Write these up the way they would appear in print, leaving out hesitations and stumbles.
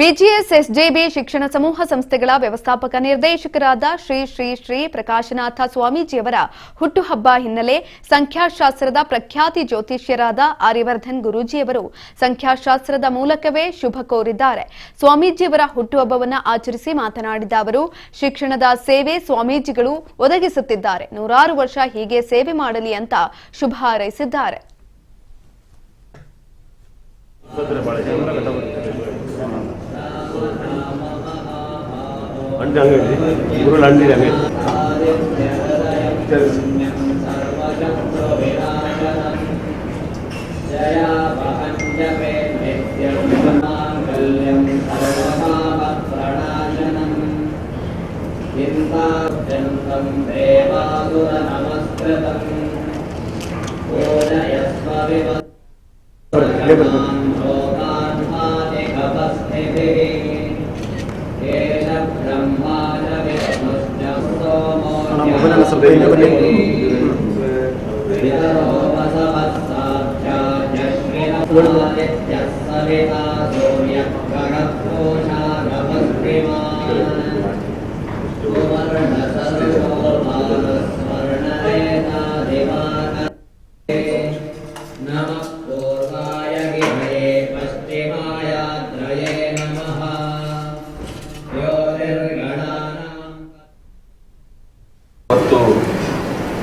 BGS ಎಸ್ಜೆಬಿ ಶಿಕ್ಷಣ ಸಮೂಹ ಸಂಸ್ಥೆಗಳ ವ್ಯವಸ್ಥಾಪಕ ನಿರ್ದೇಶಕರಾದ ಶ್ರೀ ಶ್ರೀ ಶ್ರೀ ಪ್ರಕಾಶನಾಥ ಸ್ವಾಮೀಜಿಯವರ ಹುಟ್ಟುಹಬ್ಬ ಹಿನ್ನೆಲೆ ಸಂಖ್ಯಾಶಾಸ್ತ್ರದ ಪ್ರಖ್ಯಾತಿ ಜ್ಯೋತಿಷ್ಯರಾದ ಆರ್ಯವರ್ಧನ್ ಗುರೂಜಿಯವರು ಸಂಖ್ಯಾಶಾಸ್ತ್ರದ ಮೂಲಕವೇ ಶುಭ ಕೋರಿದ್ದಾರೆ. ಸ್ವಾಮೀಜಿಯವರ ಹುಟ್ಟುಹಬ್ಬವನ್ನು ಆಚರಿಸಿ ಮಾತನಾಡಿದ ಅವರು, ಶಿಕ್ಷಣದ ಸೇವೆ ಸ್ವಾಮೀಜಿಗಳು ಒದಗಿಸುತ್ತಿದ್ದಾರೆ. 100 ವರ್ಷ ಹೀಗೆ ಸೇವೆ ಮಾಡಲಿ ಅಂತ ಶುಭ ಹಾರೈಸಿದ್ದಾರೆ.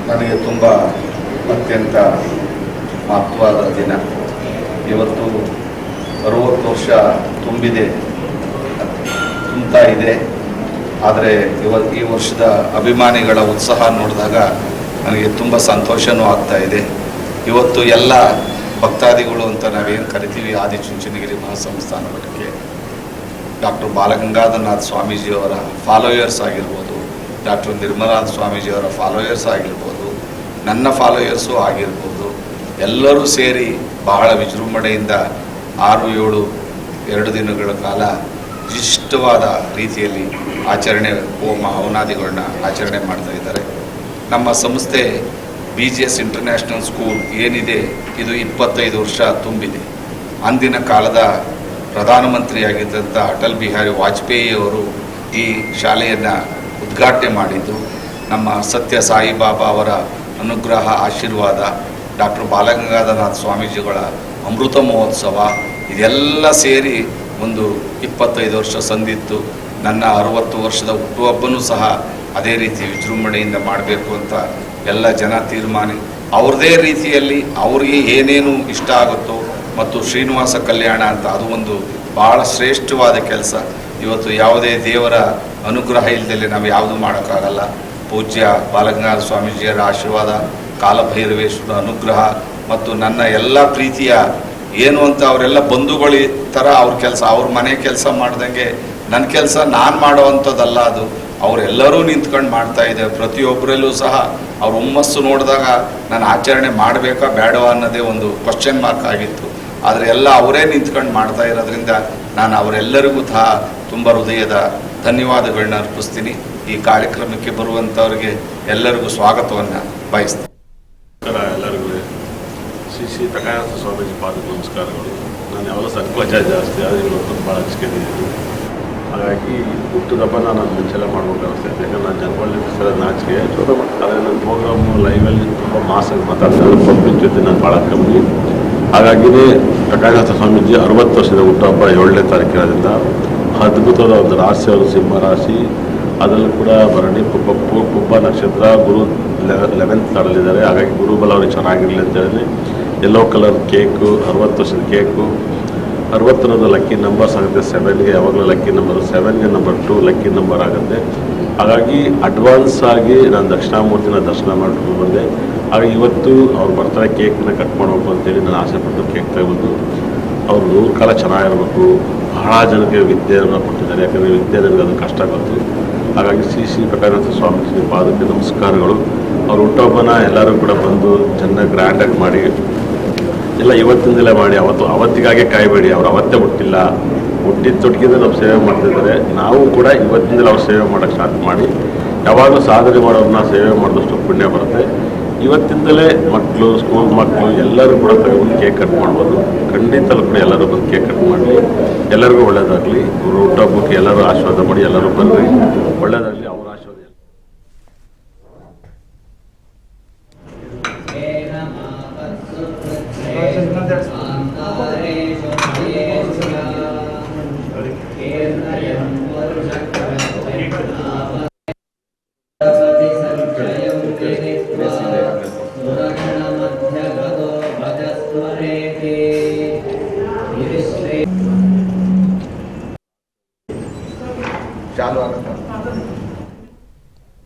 ನನಗೆ ತುಂಬ ಅತ್ಯಂತ ಮಹತ್ವದ ದಿನ. ಇವತ್ತು 60 ವರ್ಷ ತುಂಬ್ತಾ ಇದೆ. ಆದರೆ ಈ ವರ್ಷದ ಅಭಿಮಾನಿಗಳ ಉತ್ಸಾಹ ನೋಡಿದಾಗ ನನಗೆ ತುಂಬ ಸಂತೋಷವೂ ಆಗ್ತಾ ಇದೆ. ಇವತ್ತು ಎಲ್ಲ ಭಕ್ತಾದಿಗಳು ಅಂತ ನಾವೇನು ಕರಿತೀವಿ, ಆದಿಚುಂಚನಗಿರಿ ಮಹಾಸಂಸ್ಥಾನ ಮಠಕ್ಕೆ ಡಾಕ್ಟರ್ ಬಾಲಗಂಗಾಧರನಾಥ ಸ್ವಾಮೀಜಿಯವರ ಫಾಲೋಯರ್ಸ್ ಆಗಿರ್ಬೋದು, ಡಾಕ್ಟರ್ ನಿರ್ಮಲಾನಂದ ಸ್ವಾಮೀಜಿಯವರ ಫಾಲೋಯರ್ಸ್ ಆಗಿರ್ಬೋದು, ನನ್ನ ಫಾಲೋಯರ್ಸು ಆಗಿರ್ಬೋದು, ಎಲ್ಲರೂ ಸೇರಿ ಬಹಳ ವಿಜೃಂಭಣೆಯಿಂದ 6-7 ದಿನಗಳ ಕಾಲ ವಿಶಿಷ್ಟವಾದ ರೀತಿಯಲ್ಲಿ ಆಚರಣೆ, ಹೋಮ ಹವನಾದಿಗಳನ್ನ ಆಚರಣೆ ಮಾಡ್ತಾ ಇದ್ದಾರೆ. ನಮ್ಮ ಸಂಸ್ಥೆ BGS ಇಂಟರ್ನ್ಯಾಷನಲ್ ಸ್ಕೂಲ್ ಏನಿದೆ, ಇದು 25 ವರ್ಷ ತುಂಬಿದೆ. ಅಂದಿನ ಕಾಲದ ಪ್ರಧಾನಮಂತ್ರಿಯಾಗಿದ್ದಂಥ ಅಟಲ್ ಬಿಹಾರಿ ವಾಜಪೇಯಿಯವರು ಈ ಶಾಲೆಯನ್ನು ಉದ್ಘಾಟನೆ ಮಾಡಿದ್ದು. ನಮ್ಮ ಸತ್ಯ ಸಾಯಿಬಾಬಾ ಅವರ ಅನುಗ್ರಹ, ಆಶೀರ್ವಾದ, ಡಾಕ್ಟರ್ ಬಾಲಗಂಗಾಧರನಾಥ ಸ್ವಾಮೀಜಿಗಳ ಅಮೃತ ಮಹೋತ್ಸವ, ಇದೆಲ್ಲ ಸೇರಿ ಒಂದು 25 ವರ್ಷ ಸಂದಿತ್ತು. ನನ್ನ 60 ವರ್ಷದ ಹುಟ್ಟುಹಬ್ಬನೂ ಸಹ ಅದೇ ರೀತಿ ವಿಜೃಂಭಣೆಯಿಂದ ಮಾಡಬೇಕು ಅಂತ ಎಲ್ಲ ಜನ ತೀರ್ಮಾನ, ಅವ್ರದೇ ರೀತಿಯಲ್ಲಿ ಅವ್ರಿಗೆ ಏನೇನು ಇಷ್ಟ ಆಗುತ್ತೋ, ಮತ್ತು ಶ್ರೀನಿವಾಸ ಕಲ್ಯಾಣ ಅಂತ ಅದು ಒಂದು ಭಾಳ ಶ್ರೇಷ್ಠವಾದ ಕೆಲಸ. ಇವತ್ತು ಯಾವುದೇ ದೇವರ ಅನುಗ್ರಹ ಇಲ್ಲದೆ ನಾವು ಯಾವುದು ಮಾಡೋಕ್ಕಾಗಲ್ಲ. ಪೂಜ್ಯ ಬಾಲಗಂಗಾಧರ ಸ್ವಾಮೀಜಿಯವರ ಆಶೀರ್ವಾದ, ಕಾಲಭೈರವೇಶ್ವರ ಅನುಗ್ರಹ ಮತ್ತು ನನ್ನ ಎಲ್ಲ ಪ್ರೀತಿಯ ಏನು ಅಂತ ಅವರೆಲ್ಲ ಬಂಧುಗಳ ಥರ ಅವ್ರ ಕೆಲಸ, ಅವ್ರ ಮನೆ ಕೆಲಸ ಮಾಡ್ದಂಗೆ ನನ್ನ ಕೆಲಸ ನಾನು ಮಾಡೋವಂಥದ್ದಲ್ಲ. ಅದು ಅವರೆಲ್ಲರೂ ನಿಂತ್ಕೊಂಡು ಮಾಡ್ತಾ ಇದ್ದಾರೆ. ಪ್ರತಿಯೊಬ್ಬರಲ್ಲೂ ಸಹ ಅವ್ರ ಹುಮ್ಮಸ್ಸು ನೋಡಿದಾಗ ನಾನು ಆಚರಣೆ ಮಾಡಬೇಕಾ ಬೇಡವಾ ಅನ್ನೋದೇ ಒಂದು ಕ್ವಶನ್ ಮಾರ್ಕ್ ಆಗಿತ್ತು. ಆದರೆ ಎಲ್ಲ ಅವರೇ ನಿಂತ್ಕೊಂಡು ಮಾಡ್ತಾ ಇರೋದ್ರಿಂದ ನಾನು ಅವರೆಲ್ಲರಿಗೂ ಸಹ ತುಂಬ ಹೃದಯದ ಧನ್ಯವಾದಗಳನ್ನ ಅರ್ಪಿಸ್ತೀನಿ. ಈ ಕಾರ್ಯಕ್ರಮಕ್ಕೆ ಬರುವಂಥವ್ರಿಗೆ ಎಲ್ಲರಿಗೂ ಸ್ವಾಗತವನ್ನು ಬಯಸ್ತೀನಿ. ಎಲ್ಲರಿಗೂ ಶ್ರೀ ಪ್ರಕಾಶನಾಥ ಸ್ವಾಮೀಜಿ ಪಾದಕ್ಕೆ ನಮಸ್ಕಾರಗಳು. ನಾನು ಯಾವಾಗ ಸಂಕೋಚ ಜಾಸ್ತಿ, ಆದರೆ ಇವತ್ತು ಭಾಳ ಹಚ್ಕೊಂಡಿದ್ದೀನಿ. ಹಾಗಾಗಿ ಹುಟ್ಟುಹಬ್ಬನ ನಾನು ಮುಂಚೆಲ್ಲ ಮಾಡ್ಬೇಕಾಗುತ್ತೆ. ಯಾಕಂದ್ರೆ ನಾನು ಜನವಳ್ಳಿ ಸಲ ನಾಚಿಕೆ, ಆದರೆ ನನ್ನ ಪ್ರೋಗ್ರಾಮು ಲೈವಲ್ಲಿ ತುಂಬ ಮಾಸಾಗಿ ಮಾತಾಡ್ತಾರೆ. ಪಬ್ಲಿಕ್ ಜೊತೆ ನಾನು ಭಾಳ ಕಮ್ಮಿ. ಹಾಗಾಗಿಯೇ ಪ್ರಕಾಶನಾಥ ಸ್ವಾಮೀಜಿ 60 ವರ್ಷದ ಹುಟ್ಟುಹಬ್ಬ 7ನೇ ತಾರೀಕಿರೋದ್ರಿಂದ ಅದ್ಭುತವಾದ ಒಂದು ರಾಶಿ, ಅವರು ಸಿಂಹ ರಾಶಿ, ಅದರಲ್ಲೂ ಕೂಡ ಭರಣಿ ಪುಬ್ಬ ನಕ್ಷತ್ರ, ಗುರು 11th ಲಾರ್ಡಲ್ಲಿದ್ದಾರೆ. ಹಾಗಾಗಿ ಗುರುಬಲ ಅವ್ರಿಗೆ ಚೆನ್ನಾಗಿರಲಿ ಅಂತೇಳಿ ಯೆಲ್ಲೋ ಕಲರ್ ಕೇಕು, 60 ವರ್ಷದ ಕೇಕು, 60ರದ ಲಕ್ಕಿ ನಂಬರ್ಸ್ ಆಗುತ್ತೆ. 7ಗೆ ಯಾವಾಗಲೂ ಲಕ್ಕಿ ನಂಬರು, 7ಗೆ ನಂಬರ್ 2 ಲಕ್ಕಿ ನಂಬರ್ ಆಗುತ್ತೆ. ಹಾಗಾಗಿ ಅಡ್ವಾನ್ಸ್ ಆಗಿ ನಾನು ದಕ್ಷಿಣಾಮೂರ್ತಿನ ದರ್ಶನ ಮಾಡ್ಕೊಂಡು ಬಂದೆ. ಹಾಗೆ ಇವತ್ತು ಅವ್ರು ಬರ್ತಾರೆ, ಕೇಕನ್ನ ಕಟ್ ಮಾಡಬೇಕು ಅಂತೇಳಿ ನಾನು ಆಸೆ ಪಟ್ಟು ಕೇಕ್ ತಗೊಂಡು ಅವ್ರು 100 ಕಾಲ ಚೆನ್ನಾಗಿರಬೇಕು. ಬಹಳ ಜನಕ್ಕೆ ವಿದ್ಯೆಯನ್ನು ಕೊಟ್ಟಿದ್ದಾರೆ. ಯಾಕಂದರೆ ವಿದ್ಯೆ ನನಗೆ ಅದು ಕಷ್ಟ ಗೊತ್ತು. ಹಾಗಾಗಿ ಶ್ರೀ ಪ್ರಕಾಶನಾಥ ಸ್ವಾಮೀಜಿ ಪಾದಕ್ಕೆ ನಮಸ್ಕಾರಗಳು. ಅವ್ರ ಹುಟ್ಟುಹಬ್ಬನ ಎಲ್ಲರೂ ಕೂಡ ಬಂದು ಚೆನ್ನಾಗಿ ಗ್ರ್ಯಾಂಡಾಗಿ ಮಾಡಿ, ಎಲ್ಲ ಇವತ್ತಿಂದಲೇ ಮಾಡಿ. ಅವತ್ತಿಗಾಗೆ ಕಾಯಬೇಡಿ. ಅವ್ರು ಅವತ್ತೇ ಹುಟ್ಟಿಲ್ಲ, ಹುಟ್ಟಿದ ತೊಟ್ಟಿಗೆ ನಾವು ಸೇವೆ ಮಾಡ್ತಿದ್ದಾರೆ. ನಾವು ಕೂಡ ಇವತ್ತಿಂದಲೇ ಅವ್ರು ಸೇವೆ ಮಾಡೋಕ್ಕೆ ಸ್ಟಾರ್ಟ್ ಮಾಡಿ, ಯಾವಾಗಲೂ ಸಾಧನೆ ಮಾಡೋರನ್ನ ಸೇವೆ ಮಾಡಿದಷ್ಟು ಪುಣ್ಯ ಬರುತ್ತೆ. ಇವತ್ತಿಂದಲೇ ಮಕ್ಕಳು, ಸ್ಕೂಲ್ ಮಕ್ಕಳು ಎಲ್ಲರೂ ಕೂಡ ತಗೊಂಡು ಕೇಕ್ ಕಟ್ ಮಾಡ್ಬೋದು. ಖಂಡಿತ ಕೂಡ ಎಲ್ಲರೂ ಬಂದು ಕೇಕ್ ಕಟ್ ಮಾಡಲಿ. ಎಲ್ಲರಿಗೂ ಒಳ್ಳೇದಾಗಲಿ. ಇವರು ಹುಟ್ಟುಹಬ್ಬಕ್ಕೆ ಎಲ್ಲರೂ ಆಶೀರ್ವಾದ ಮಾಡಿ, ಎಲ್ಲರೂ ಬರ್ರಿ, ಒಳ್ಳೇದಾಗಲಿ. ಅವರ ಆಶೀರ್ವಾದ